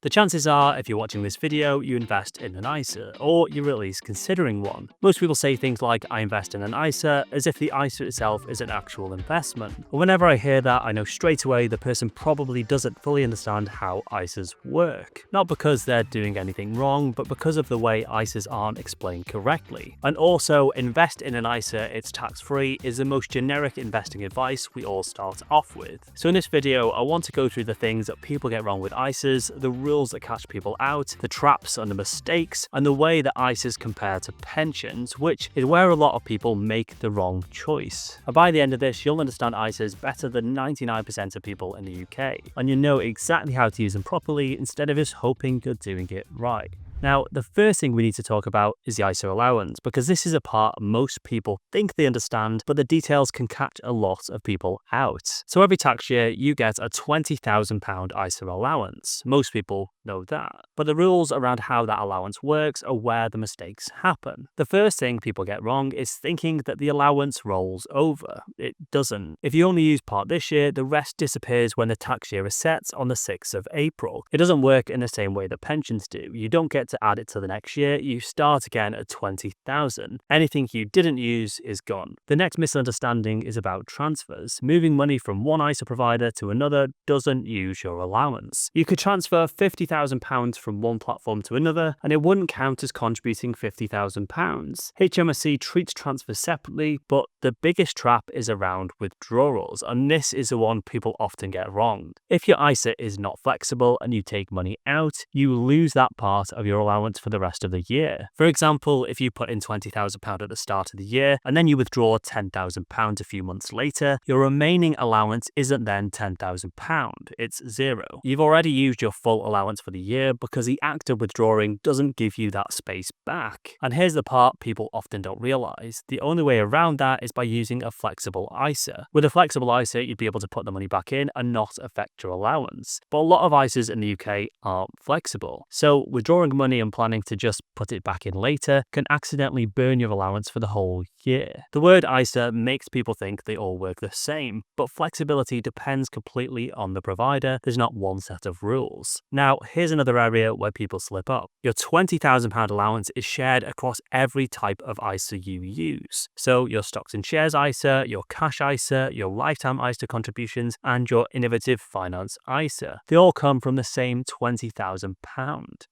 The chances are, if you're watching this video, you invest in an ISA, or you're at least considering one. Most people say things like, I invest in an ISA, as if the ISA itself is an actual investment. But whenever I hear that, I know straight away the person probably doesn't fully understand how ISAs work. Not because they're doing anything wrong, but because of the way ISAs aren't explained correctly. And also, invest in an ISA, it's tax-free, is the most generic investing advice we all start off with. So in this video, I want to go through the things that people get wrong with ISAs, the rules that catch people out, the traps and the mistakes, and the way that ISAs compare to pensions, which is where a lot of people make the wrong choice. And by the end of this, you'll understand ISAs better than 99% of people in the UK, and you'll know exactly how to use them properly instead of just hoping you're doing it right. Now, the first thing we need to talk about is the ISA allowance, because this is a part most people think they understand, but the details can catch a lot of people out. So every tax year, you get a £20,000 ISA allowance. Most people know that. But the rules around how that allowance works are where the mistakes happen. The first thing people get wrong is thinking that the allowance rolls over. It doesn't. If you only use part this year, the rest disappears when the tax year is set on the 6th of April. It doesn't work in the same way that pensions do. You don't get to add it to the next year, you start again at 20,000. Anything you didn't use is gone. The next misunderstanding is about transfers. Moving money from one ISA provider to another doesn't use your allowance. You could transfer £50,000 from one platform to another, and it wouldn't count as contributing £50,000. HMRC treats transfers separately, but the biggest trap is around withdrawals, and this is the one people often get wrong. If your ISA is not flexible and you take money out, you lose that part of your allowance for the rest of the year. For example, if you put in £20,000 at the start of the year and then you withdraw £10,000 a few months later, your remaining allowance isn't then £10,000, it's zero. You've already used your full allowance for the year because the act of withdrawing doesn't give you that space back. And here's the part people often don't realise. The only way around that is by using a flexible ISA. With a flexible ISA, you'd be able to put the money back in and not affect your allowance. But a lot of ISAs in the UK aren't flexible. So withdrawing money and planning to just put it back in later can accidentally burn your allowance for the whole year. The word ISA makes people think they all work the same, but flexibility depends completely on the provider. There's not one set of rules. Now, here's another area where people slip up. Your £20,000 allowance is shared across every type of ISA you use. So your stocks and shares ISA, your cash ISA, your lifetime ISA contributions, and your innovative finance ISA. They all come from the same £20,000.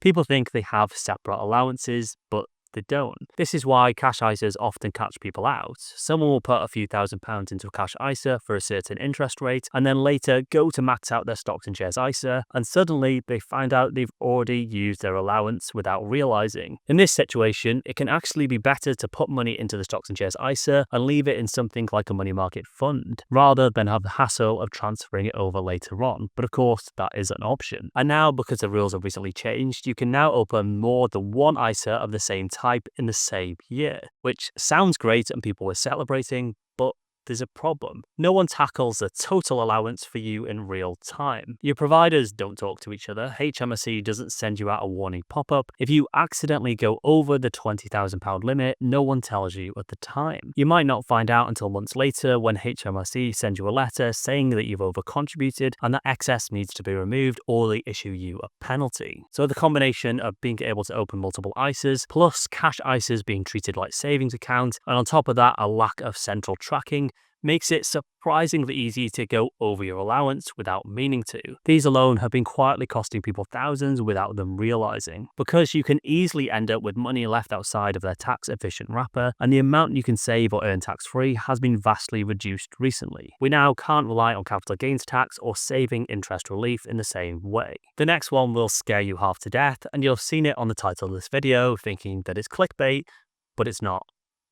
People think they have separate allowances, but they don't. This is why cash ISAs often catch people out. Someone will put a few £1,000s into a cash ISA for a certain interest rate and then later go to max out their stocks and shares ISA, and suddenly they find out they've already used their allowance without realizing. In this situation, it can actually be better to put money into the stocks and shares ISA and leave it in something like a money market fund, rather than have the hassle of transferring it over later on. But of course, that is an option. And now, because the rules have recently changed, you can now open more than one ISA of the same type in the same year, which sounds great and people were celebrating, but there's a problem. No one tackles the total allowance for you in real time. Your providers don't talk to each other. HMRC doesn't send you out a warning pop-up. If you accidentally go over the £20,000 limit, no one tells you at the time. You might not find out until months later when HMRC sends you a letter saying that you've overcontributed and that excess needs to be removed, or they issue you a penalty. So the combination of being able to open multiple ISAs, plus cash ISAs being treated like savings accounts, and on top of that, a lack of central tracking, makes it surprisingly easy to go over your allowance without meaning to. These alone have been quietly costing people thousands without them realizing, because you can easily end up with money left outside of their tax-efficient wrapper, and the amount you can save or earn tax-free has been vastly reduced recently. We now can't rely on capital gains tax or saving interest relief in the same way. The next one will scare you half to death, and you've seen it on the title of this video thinking that it's clickbait, but it's not.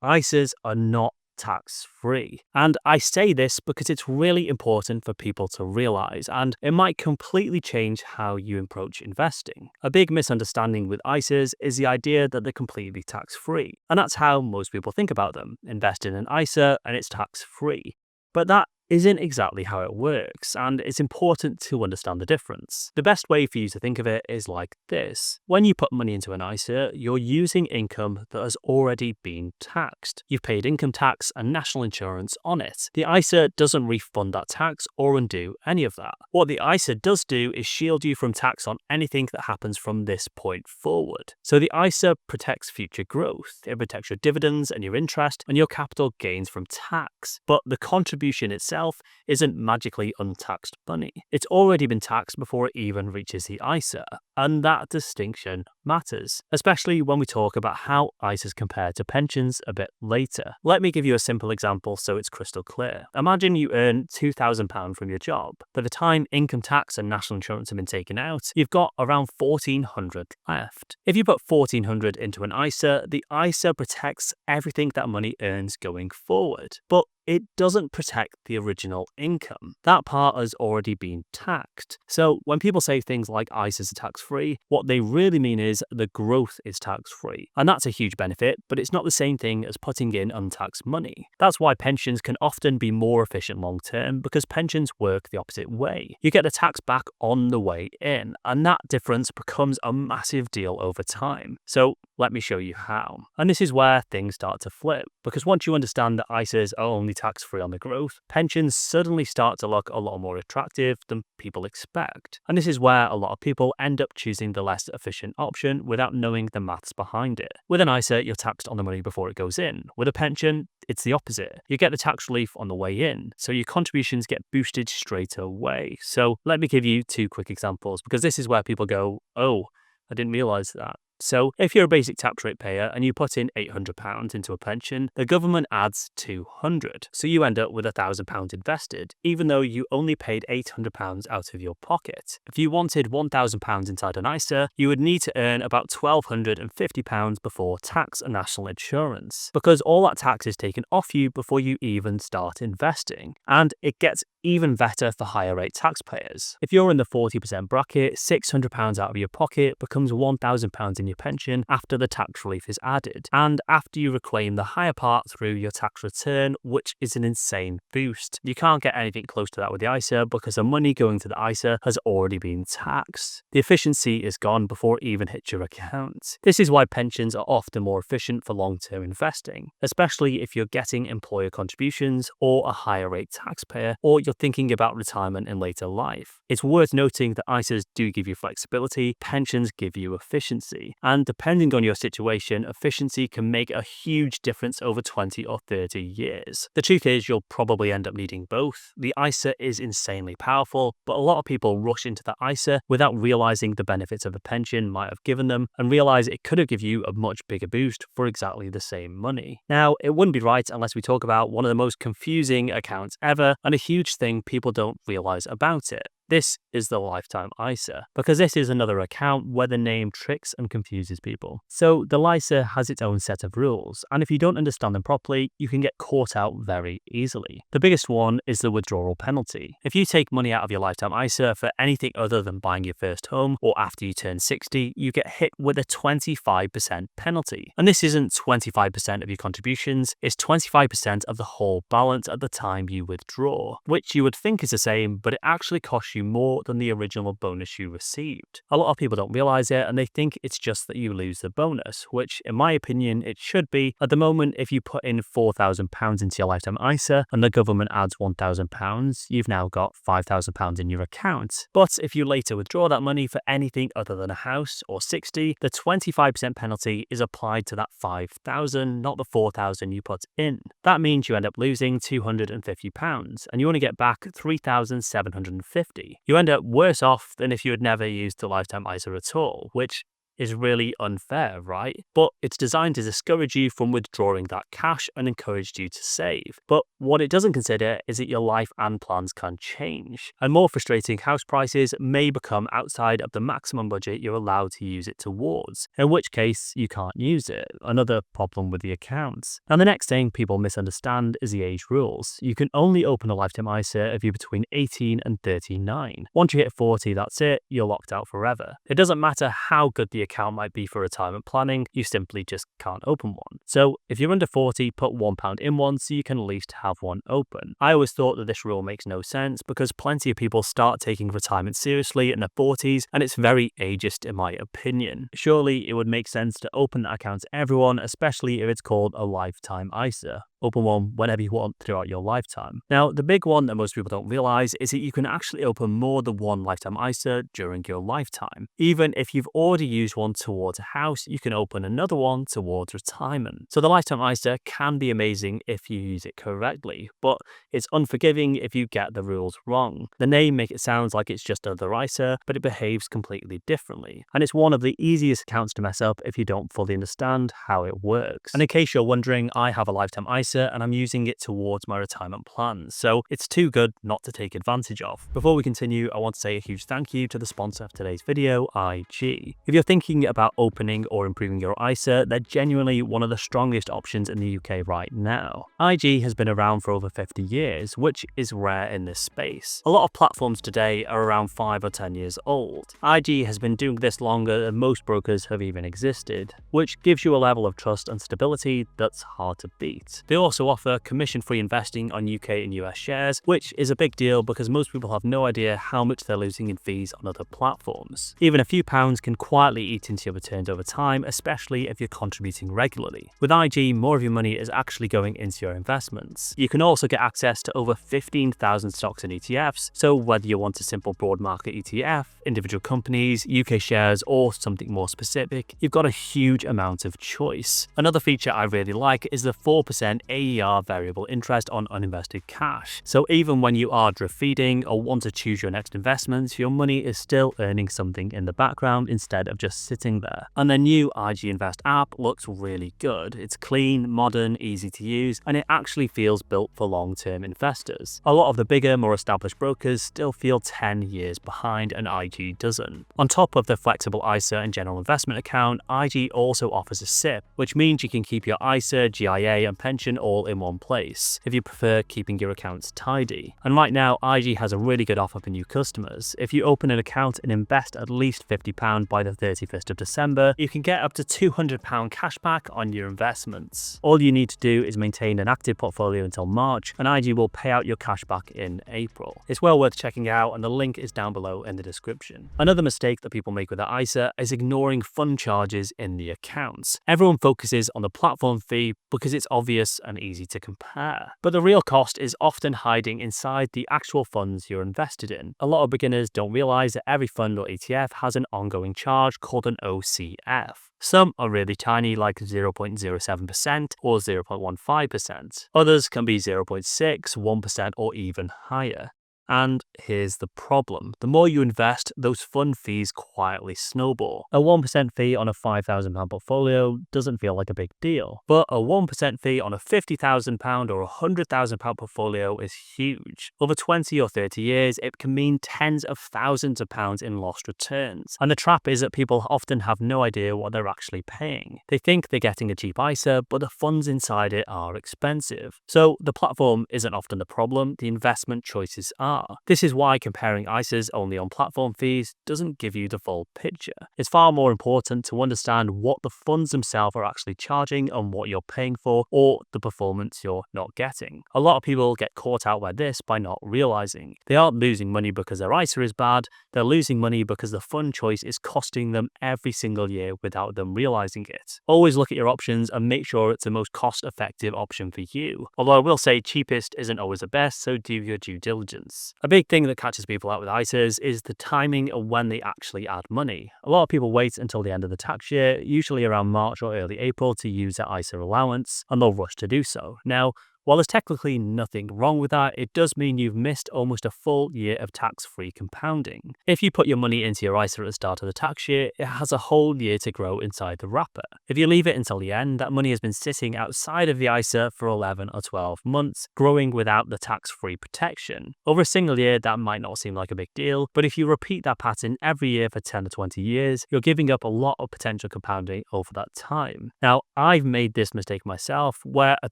ISAs are not tax-free. And I say this because it's really important for people to realize, and it might completely change how you approach investing. A big misunderstanding with ISAs is the idea that they're completely tax-free, and that's how most people think about them. Invest in an ISA and it's tax-free. But that isn't exactly how it works, and it's important to understand the difference. The best way for you to think of it is like this. When you put money into an ISA, you're using income that has already been taxed. You've paid income tax and national insurance on it. The ISA doesn't refund that tax or undo any of that. What the ISA does do is shield you from tax on anything that happens from this point forward. So the ISA protects future growth. It protects your dividends and your interest and your capital gains from tax. But the contribution itself isn't magically untaxed money. It's already been taxed before it even reaches the ISA. And that distinction matters, especially when we talk about how ISAs compare to pensions a bit later. Let me give you a simple example so it's crystal clear. Imagine you earn £2,000 from your job. By the time income tax and national insurance have been taken out, you've got around £1,400 left. If you put £1,400 into an ISA, the ISA protects everything that money earns going forward. But it doesn't protect the original income. That part has already been taxed. So when people say things like ISAs are tax-free, what they really mean is the growth is tax-free. And that's a huge benefit, but it's not the same thing as putting in untaxed money. That's why pensions can often be more efficient long-term, because pensions work the opposite way. You get the tax back on the way in, and that difference becomes a massive deal over time. So let me show you how. And this is where things start to flip, because once you understand that ISAs are only tax-free on the growth, pensions suddenly start to look a lot more attractive than people expect. And this is where a lot of people end up choosing the less efficient option without knowing the maths behind it. With an ISA, you're taxed on the money before it goes in. With a pension, it's the opposite. You get the tax relief on the way in, so your contributions get boosted straight away. So let me give you two quick examples, because this is where people go, oh, I didn't realize that. So if you're a basic tax rate payer and you put in £800 into a pension, the government adds £200. So you end up with £1,000 invested, even though you only paid £800 out of your pocket. If you wanted £1,000 inside an ISA, you would need to earn about £1,250 before tax and national insurance, because all that tax is taken off you before you even start investing. And it gets even better for higher rate taxpayers. If you're in the 40% bracket, £600 out of your pocket becomes £1,000 in your pension after the tax relief is added, and after you reclaim the higher part through your tax return, which is an insane boost. You can't get anything close to that with the ISA, because the money going to the ISA has already been taxed. The efficiency is gone before it even hits your account. This is why pensions are often more efficient for long-term investing, especially if you're getting employer contributions or a higher rate taxpayer, or you're thinking about retirement in later life. It's worth noting that ISAs do give you flexibility, pensions give you efficiency, and depending on your situation, efficiency can make a huge difference over 20 or 30 years. The truth is, you'll probably end up needing both. The ISA is insanely powerful, but a lot of people rush into the ISA without realizing the benefits of a pension might have given them, and realize it could have given you a much bigger boost for exactly the same money. Now, it wouldn't be right unless we talk about one of the most confusing accounts ever, and a huge thing people don't realize about it. This is the Lifetime ISA, because this is another account where the name tricks and confuses people. So the LISA has its own set of rules, and if you don't understand them properly, you can get caught out very easily. The biggest one is the withdrawal penalty. If you take money out of your Lifetime ISA for anything other than buying your first home or after you turn 60, you get hit with a 25% penalty. And this isn't 25% of your contributions, it's 25% of the whole balance at the time you withdraw, which you would think is the same, but it actually costs you more than the original bonus you received. A lot of people don't realize it, and they think it's just that you lose the bonus, which in my opinion it should be. At the moment, if you put in £4,000 into your Lifetime ISA and the government adds £1,000, you've now got £5,000 in your account. But if you later withdraw that money for anything other than a house or 60, the 25% penalty is applied to that £5,000, not the £4,000 you put in. That means you end up losing £250, and you only get back £3,750. You end up worse off than if you had never used the Lifetime ISA at all, which is really unfair, right? But it's designed to discourage you from withdrawing that cash and encourage you to save. But what it doesn't consider is that your life and plans can change. And more frustrating, house prices may become outside of the maximum budget you're allowed to use it towards, in which case you can't use it. Another problem with the accounts. And the next thing people misunderstand is the age rules. You can only open a Lifetime ISA if you're between 18 and 39. Once you hit 40, that's it, you're locked out forever. It doesn't matter how good the account might be for retirement planning, you simply just can't open one. So if you're under 40, put £1 in one so you can at least have one open. I always thought that this rule makes no sense because plenty of people start taking retirement seriously in their 40s, and it's very ageist in my opinion. Surely it would make sense to open that account to everyone, especially if it's called a lifetime ISA. Open one whenever you want throughout your lifetime. Now, the big one that most people don't realize is that you can actually open more than one lifetime ISA during your lifetime. Even if you've already used one towards a house, you can open another one towards retirement. So the lifetime ISA can be amazing if you use it correctly, but it's unforgiving if you get the rules wrong. The name makes it sound like it's just another ISA, but it behaves completely differently. And it's one of the easiest accounts to mess up if you don't fully understand how it works. And in case you're wondering, I have a lifetime ISA and I'm using it towards my retirement plans, so it's too good not to take advantage of. Before we continue, I want to say a huge thank you to the sponsor of today's video, IG. If you're thinking about opening or improving your ISA, they're genuinely one of the strongest options in the UK right now. IG has been around for over 50 years, which is rare in this space. A lot of platforms today are around 5 or 10 years old. IG has been doing this longer than most brokers have even existed, which gives you a level of trust and stability that's hard to beat. They also offer commission-free investing on UK and US shares, which is a big deal because most people have no idea how much they're losing in fees on other platforms. Even a few pounds can quietly eat into your returns over time, especially if you're contributing regularly. With IG, more of your money is actually going into your investments. You can also get access to over 15,000 stocks and ETFs, so whether you want a simple broad market ETF, individual companies, UK shares, or something more specific, you've got a huge amount of choice. Another feature I really like is the 4% AER variable interest on uninvested cash. So even when you are drip feeding or want to choose your next investments, your money is still earning something in the background instead of just sitting there. And the new IG Invest app looks really good. It's clean, modern, easy to use, and it actually feels built for long-term investors. A lot of the bigger, more established brokers still feel 10 years behind, and IG doesn't. On top of the flexible ISA and general investment account, IG also offers a SIP, which means you can keep your ISA, GIA, and pension all in one place, if you prefer keeping your accounts tidy. And right now, IG has a really good offer for new customers. If you open an account and invest at least £50 by the 31st of December, you can get up to £200 cashback on your investments. All you need to do is maintain an active portfolio until March, and IG will pay out your cashback in April. It's well worth checking out, and the link is down below in the description. Another mistake that people make with their ISA is ignoring fund charges in the accounts. Everyone focuses on the platform fee because it's obvious and easy to compare. But the real cost is often hiding inside the actual funds you're invested in. A lot of beginners don't realize that every fund or ETF has an ongoing charge called an OCF. Some are really tiny, like 0.07% or 0.15%. Others can be 0.6%, 1%, or even higher. And here's the problem. The more you invest, those fund fees quietly snowball. A 1% fee on a £5,000 portfolio doesn't feel like a big deal, but a 1% fee on a £50,000 or a £100,000 portfolio is huge. Over 20 or 30 years, it can mean tens of thousands of pounds in lost returns. And the trap is that people often have no idea what they're actually paying. They think they're getting a cheap ISA, but the funds inside it are expensive. So the platform isn't often the problem, the investment choices are. This is why comparing ISAs only on platform fees doesn't give you the full picture. It's far more important to understand what the funds themselves are actually charging and what you're paying for, or the performance you're not getting. A lot of people get caught out by this by not realizing. They aren't losing money because their ISA is bad, they're losing money because the fund choice is costing them every single year without them realizing it. Always look at your options and make sure it's the most cost-effective option for you. Although I will say cheapest isn't always the best, so do your due diligence. A big thing that catches people out with ISAs is the timing of when they actually add money. A lot of people wait until the end of the tax year, usually around March or early April, to use their ISA allowance, and they'll rush to do so. Now, while there's technically nothing wrong with that, it does mean you've missed almost a full year of tax-free compounding. If you put your money into your ISA at the start of the tax year, it has a whole year to grow inside the wrapper. If you leave it until the end, that money has been sitting outside of the ISA for 11 or 12 months, growing without the tax-free protection. Over a single year, that might not seem like a big deal, but if you repeat that pattern every year for 10 or 20 years, you're giving up a lot of potential compounding over that time. Now, I've made this mistake myself, where at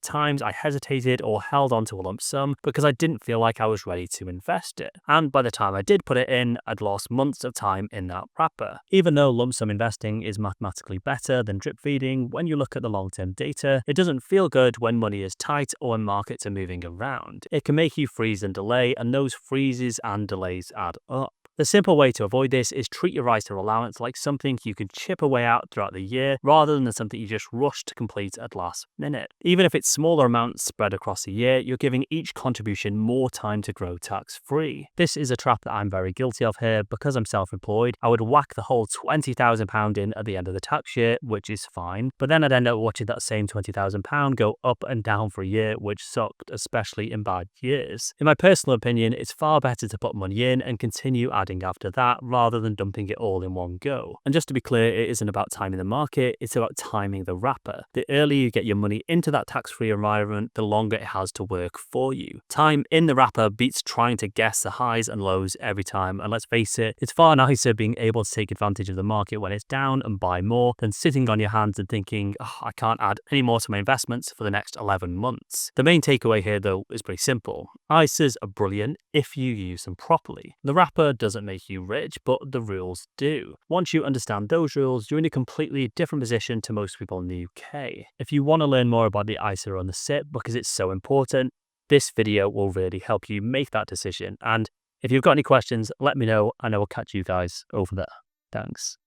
times I hesitate waited or held onto a lump sum because I didn't feel like I was ready to invest it. And by the time I did put it in, I'd lost months of time in that wrapper. Even though lump sum investing is mathematically better than drip feeding, when you look at the long-term data, it doesn't feel good when money is tight or when markets are moving around. It can make you freeze and delay, and those freezes and delays add up. The simple way to avoid this is treat your ISA allowance like something you can chip away at throughout the year rather than something you just rush to complete at last minute. Even if it's smaller amounts spread across the year, you're giving each contribution more time to grow tax-free. This is a trap that I'm very guilty of here. Because I'm self-employed, I would whack the whole £20,000 in at the end of the tax year, which is fine, but then I'd end up watching that same £20,000 go up and down for a year, which sucked, especially in bad years. In my personal opinion, it's far better to put money in and continue adding after that rather than dumping it all in one go. And just to be clear, it isn't about timing the market, it's about timing the wrapper. The earlier you get your money into that tax-free environment, the longer it has to work for you. Time in the wrapper beats trying to guess the highs and lows every time, and let's face it, it's far nicer being able to take advantage of the market when it's down and buy more than sitting on your hands and thinking, oh, I can't add any more to my investments for the next 11 months. The main takeaway here though is pretty simple. ISAs are brilliant if you use them properly. The wrapper doesn't make you rich, but the rules do. Once you understand those rules, you're in a completely different position to most people in the UK. If you want to learn more about the ISA and the SIPP because it's so important, this video will really help you make that decision. And if you've got any questions, let me know and I will catch you guys over there. Thanks.